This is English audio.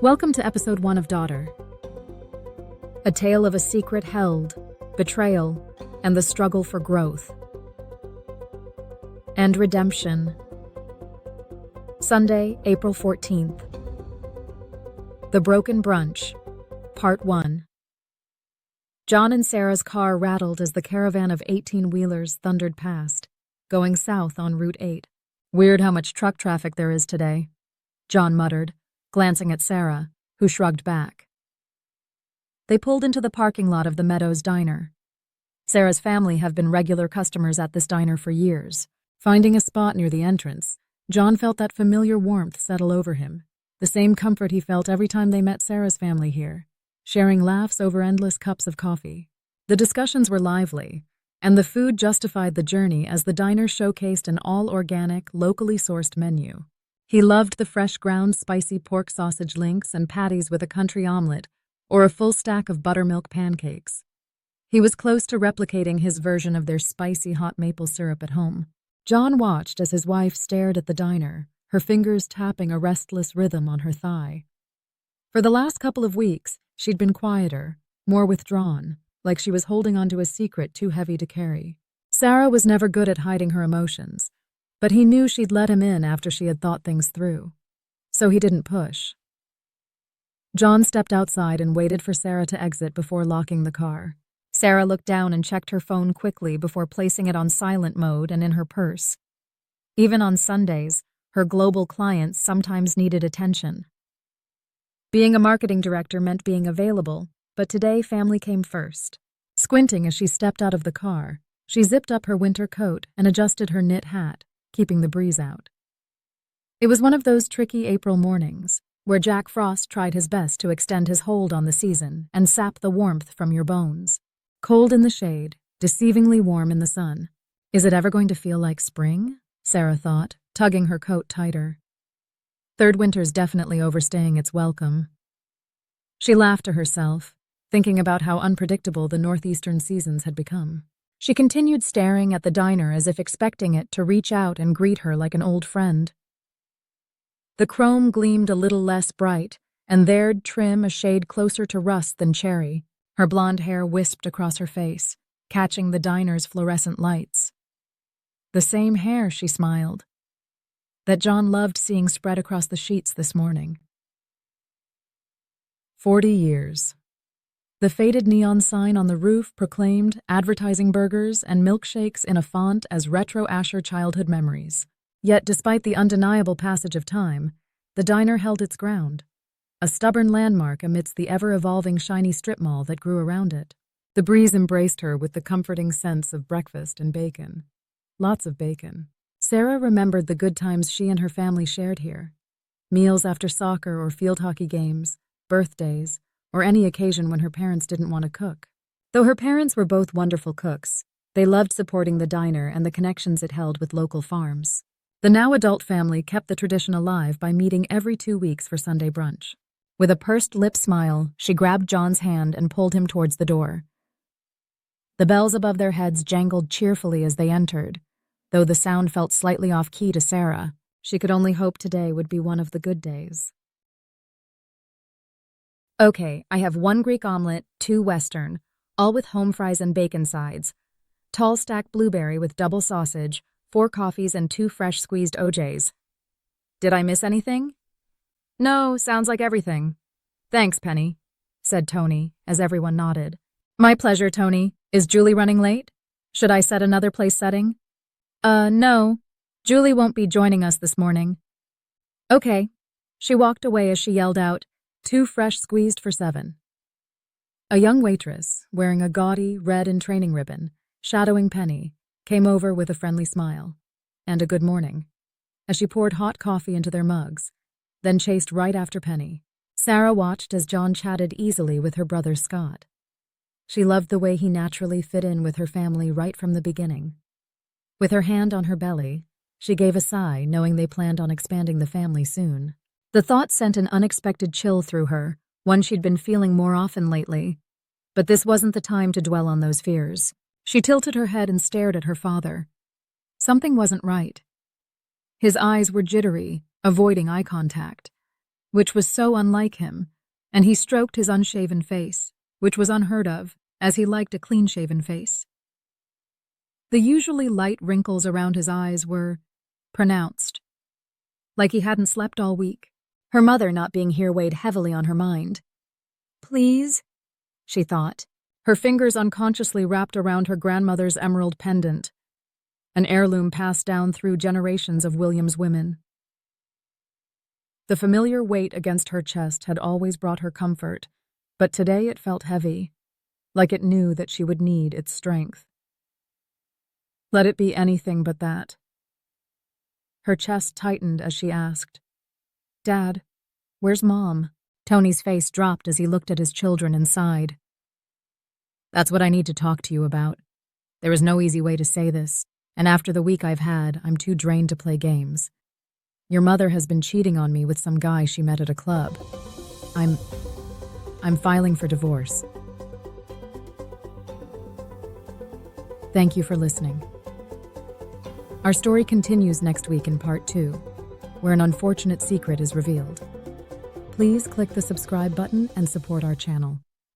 Welcome to episode 1 of Daughter. A tale of a secret held, betrayal, and the struggle for growth. And redemption. Sunday, April 14th. The Broken Brunch, Part 1. John and Sarah's car rattled as the caravan of 18-wheelers thundered past, going south on Route 8. Weird how much truck traffic there is today, John muttered, glancing at Sara, who shrugged back. They pulled into the parking lot of the Meadows Diner. Sarah's family have been regular customers at this diner for years. Finding a spot near the entrance, John felt that familiar warmth settle over him, the same comfort he felt every time they met Sarah's family here, sharing laughs over endless cups of coffee. The discussions were lively, and the food justified the journey as the diner showcased an all-organic, locally sourced menu. He loved the fresh ground spicy pork sausage links and patties with a country omelet or a full stack of buttermilk pancakes. He was close to replicating his version of their spicy hot maple syrup at home. John watched as his wife stared at the diner, her fingers tapping a restless rhythm on her thigh. For the last couple of weeks, she'd been quieter, more withdrawn, like she was holding onto a secret too heavy to carry. Sara was never good at hiding her emotions, but he knew she'd let him in after she had thought things through. So he didn't push. John stepped outside and waited for Sara to exit before locking the car. Sara looked down and checked her phone quickly before placing it on silent mode and in her purse. Even on Sundays, her global clients sometimes needed attention. Being a marketing director meant being available, but today family came first. Squinting as she stepped out of the car, she zipped up her winter coat and adjusted her knit hat, keeping the breeze out. It was one of those tricky April mornings, where Jack Frost tried his best to extend his hold on the season and sap the warmth from your bones. Cold in the shade, deceivingly warm in the sun. Is it ever going to feel like spring? Sara thought, tugging her coat tighter. Third winter's definitely overstaying its welcome. She laughed to herself, thinking about how unpredictable the northeastern seasons had become. She continued staring at the diner as if expecting it to reach out and greet her like an old friend. The chrome gleamed a little less bright, and there'd trim a shade closer to rust than cherry. Her blonde hair wisped across her face, catching the diner's fluorescent lights. The same hair, she smiled, that John loved seeing spread across the sheets this morning. 40 years. The faded neon sign on the roof proclaimed advertising burgers and milkshakes in a font as retro Asher childhood memories. Yet despite the undeniable passage of time, the diner held its ground, a stubborn landmark amidst the ever-evolving shiny strip mall that grew around it. The breeze embraced her with the comforting sense of breakfast and bacon. Lots of bacon. Sara remembered the good times she and her family shared here. Meals after soccer or field hockey games, birthdays, or any occasion when her parents didn't want to cook. Though her parents were both wonderful cooks, they loved supporting the diner and the connections it held with local farms. The now adult family kept the tradition alive by meeting every 2 weeks for Sunday brunch. With a pursed lip smile, she grabbed John's hand and pulled him towards the door. The bells above their heads jangled cheerfully as they entered, though the sound felt slightly off-key to Sara. She could only hope today would be one of the good days. Okay, I have 1 Greek omelet, 2 Western, all with home fries and bacon sides, tall stack blueberry with double sausage, 4 coffees and 2 fresh squeezed OJs. Did I miss anything? No, sounds like everything. Thanks, Penny, said Tony, as everyone nodded. My pleasure, Tony. Is Julie running late? Should I set another place setting? No. Julie won't be joining us this morning. Okay. She walked away as she yelled out, 2 fresh squeezed for 7. A young waitress, wearing a gaudy red and training ribbon, shadowing Penny, came over with a friendly smile and a good morning as she poured hot coffee into their mugs, then chased right after Penny. Sara watched as John chatted easily with her brother Scott. She loved the way he naturally fit in with her family right from the beginning. With her hand on her belly, she gave a sigh, knowing they planned on expanding the family soon. The thought sent an unexpected chill through her, one she'd been feeling more often lately. But this wasn't the time to dwell on those fears. She tilted her head and stared at her father. Something wasn't right. His eyes were jittery, avoiding eye contact. which was so unlike him, and he stroked his unshaven face, which was unheard of, as he liked a clean-shaven face. The usually light wrinkles around his eyes were pronounced, like he hadn't slept all week. Her mother not being here weighed heavily on her mind. "Please," she thought, her fingers unconsciously wrapped around her grandmother's emerald pendant, an heirloom passed down through generations of Williams women. The familiar weight against her chest had always brought her comfort, but today it felt heavy, like it knew that she would need its strength. Let it be anything but that. Her chest tightened as she asked, "Dad, where's Mom?" Tony's face dropped as he looked at his children and sighed. "That's what I need to talk to you about. There is no easy way to say this, and after the week I've had, I'm too drained to play games. Your mother has been cheating on me with some guy she met at a club. I'm filing for divorce." Thank you for listening. Our story continues next week in part 2, where an unfortunate secret is revealed. Please click the subscribe button and support our channel.